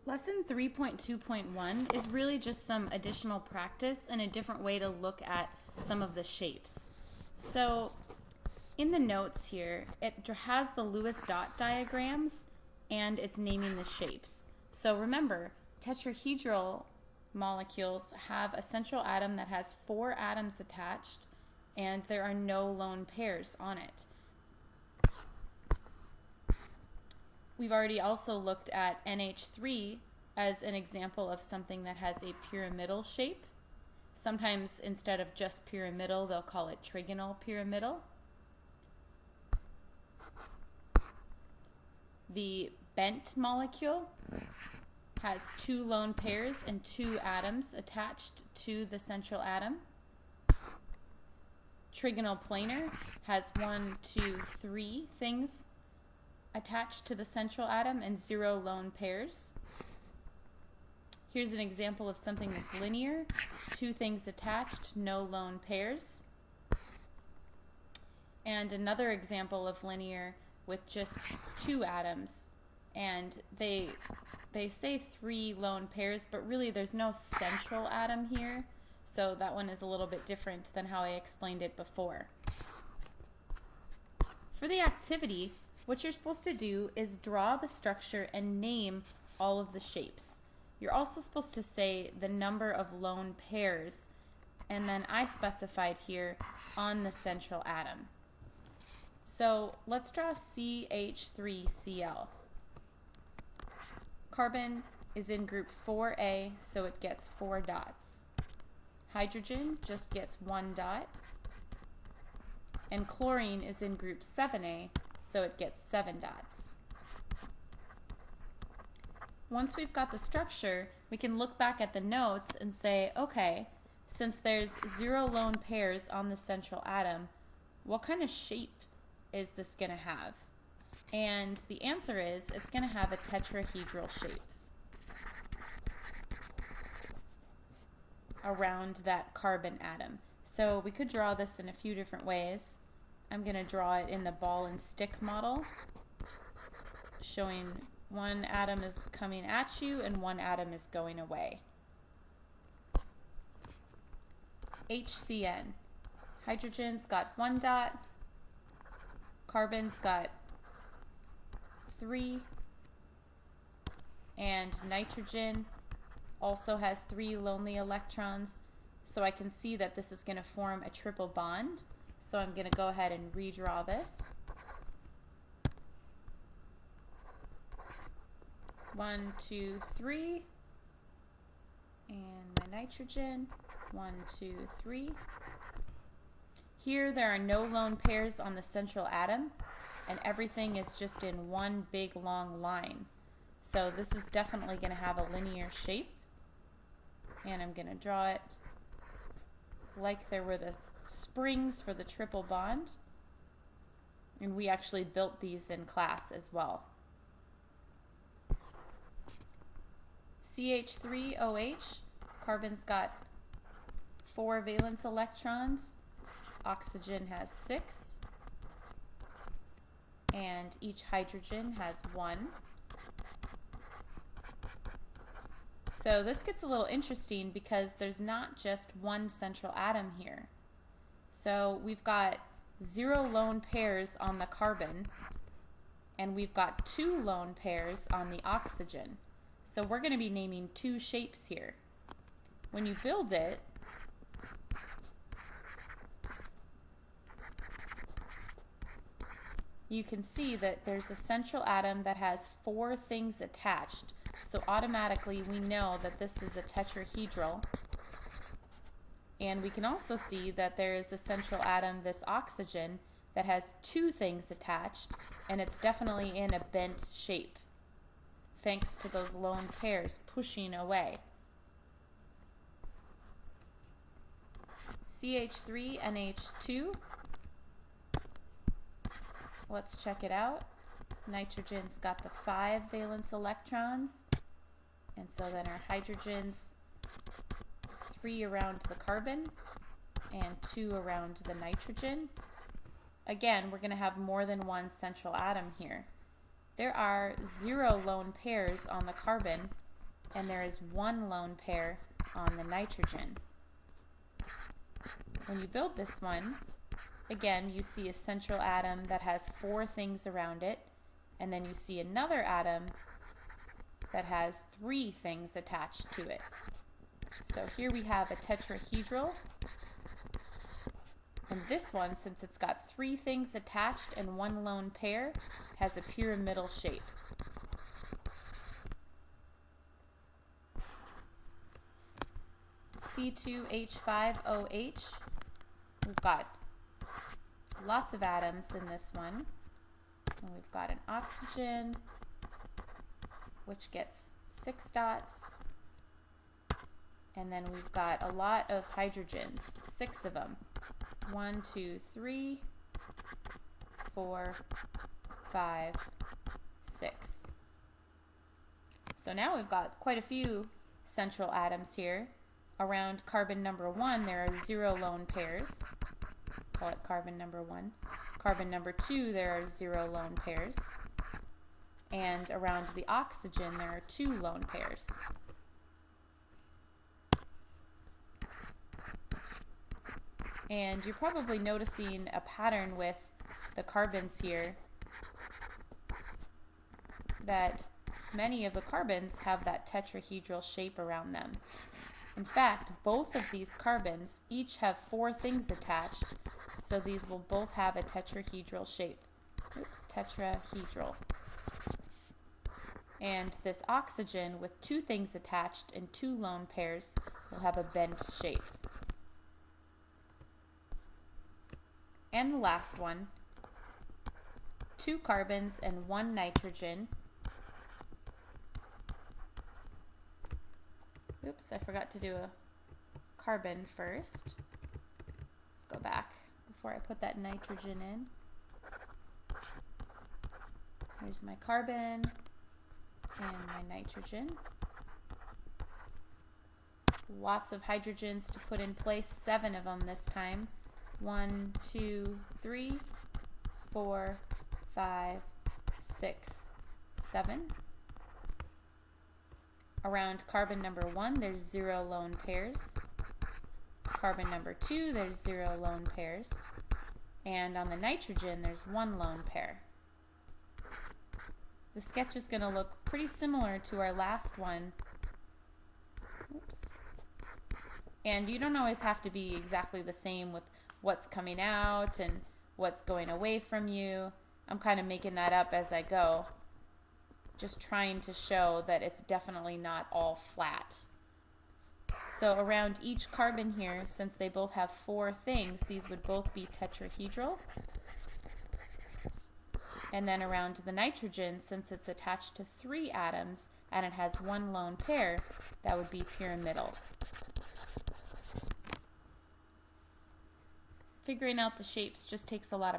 Lesson 3.2.1 is really just some additional practice and a different way to look at some of the shapes. So in the notes here, it has the Lewis dot diagrams and it's naming the shapes. So remember, tetrahedral molecules have a central atom that has 4 atoms attached and there are no lone pairs on it. We've already also looked at NH3 as an example of something that has a pyramidal shape. Sometimes instead of just pyramidal, they'll call it trigonal pyramidal. The bent molecule has 2 lone pairs and 2 atoms attached to the central atom. Trigonal planar has 1, 2, 3 things attached to the central atom and 0 lone pairs. Here's an example of something that's linear. 2 things attached, no lone pairs. And another example of linear with just 2 atoms. And they say 3 lone pairs, but really there's no central atom here. So that one is a little bit different than how I explained it before. For the activity, what you're supposed to do is draw the structure and name all of the shapes. You're also supposed to say the number of lone pairs, and then I specified here on the central atom. So let's draw CH3Cl. Carbon is in group 4A, so it gets 4 dots. Hydrogen just gets 1 dot. And chlorine is in group 7A, so it gets 7 dots. Once we've got the structure, we can look back at the notes and say, okay, since there's 0 lone pairs on the central atom, what kind of shape is this going to have? And the answer is it's going to have a tetrahedral shape around that carbon atom. So we could draw this in a few different ways. I'm going to draw it in the ball and stick model, showing 1 atom is coming at you and 1 atom is going away. HCN. Hydrogen's got 1 dot, carbon's got 3, and nitrogen also has 3 lonely electrons. So I can see that this is going to form a triple bond. So I'm going to go ahead and redraw this. 1, 2, 3, and my nitrogen, 1, 2, 3. Here there are no lone pairs on the central atom, and everything is just in one big long line. So this is definitely going to have a linear shape, and I'm going to draw it like there were the springs for the triple bond, and we actually built these in class as well. CH3OH, carbon's got 4 valence electrons, oxygen has 6, and each hydrogen has 1. So this gets a little interesting because there's not just 1 central atom here. So we've got 0 lone pairs on the carbon, and we've got 2 lone pairs on the oxygen. So we're going to be naming 2 shapes here. When you build it, you can see that there's a central atom that has 4 things attached. So automatically we know that this is a tetrahedral. And we can also see that there is a central atom, this oxygen, that has 2 things attached, and it's definitely in a bent shape, thanks to those lone pairs pushing away. CH3NH2. Let's check it out. Nitrogen's got the 5 valence electrons, and so then our hydrogen's 3 around the carbon and 2 around the nitrogen. Again, we're going to have more than 1 central atom here. There are 0 lone pairs on the carbon and there is one lone pair on the nitrogen. When you build this one, again, you see a central atom that has 4 things around it, and then you see another atom that has 3 things attached to it. So here we have a tetrahedral, and this one, since it's got 3 things attached and 1 lone pair, has a pyramidal shape. C2H5OH, we've got lots of atoms in this one, and we've got an oxygen, which gets 6 dots, and then we've got a lot of hydrogens, 6 of them. 1, 2, 3, 4, 5, 6. So now we've got quite a few central atoms here. Around carbon number 1, there are 0 lone pairs. Call it carbon number 1. Carbon number 2, there are 0 lone pairs. And around the oxygen, there are 2 lone pairs. And you're probably noticing a pattern with the carbons here, that many of the carbons have that tetrahedral shape around them. In fact, both of these carbons each have 4 things attached, so these will both have a tetrahedral shape. Oops, tetrahedral. And this oxygen with 2 things attached and 2 lone pairs will have a bent shape. And the last one, 2 carbons and 1 nitrogen. Oops, I forgot to do a carbon first. Let's go back before I put that nitrogen in. Here's my carbon and my nitrogen. Lots of hydrogens to put in place, 7 of them this time. 1, 2, 3, 4, 5, 6, 7. Around carbon number 1, there's 0 lone pairs. Carbon number 2, there's 0 lone pairs. And on the nitrogen, there's 1 lone pair. The sketch is going to look pretty similar to our last one. Oops. And you don't always have to be exactly the same with what's coming out and what's going away from you. I'm kind of making that up as I go, just trying to show that it's definitely not all flat. So around each carbon here, since they both have 4 things, these would both be tetrahedral. And then around the nitrogen, since it's attached to 3 atoms and it has 1 lone pair, that would be pyramidal. Figuring out the shapes just takes a lot of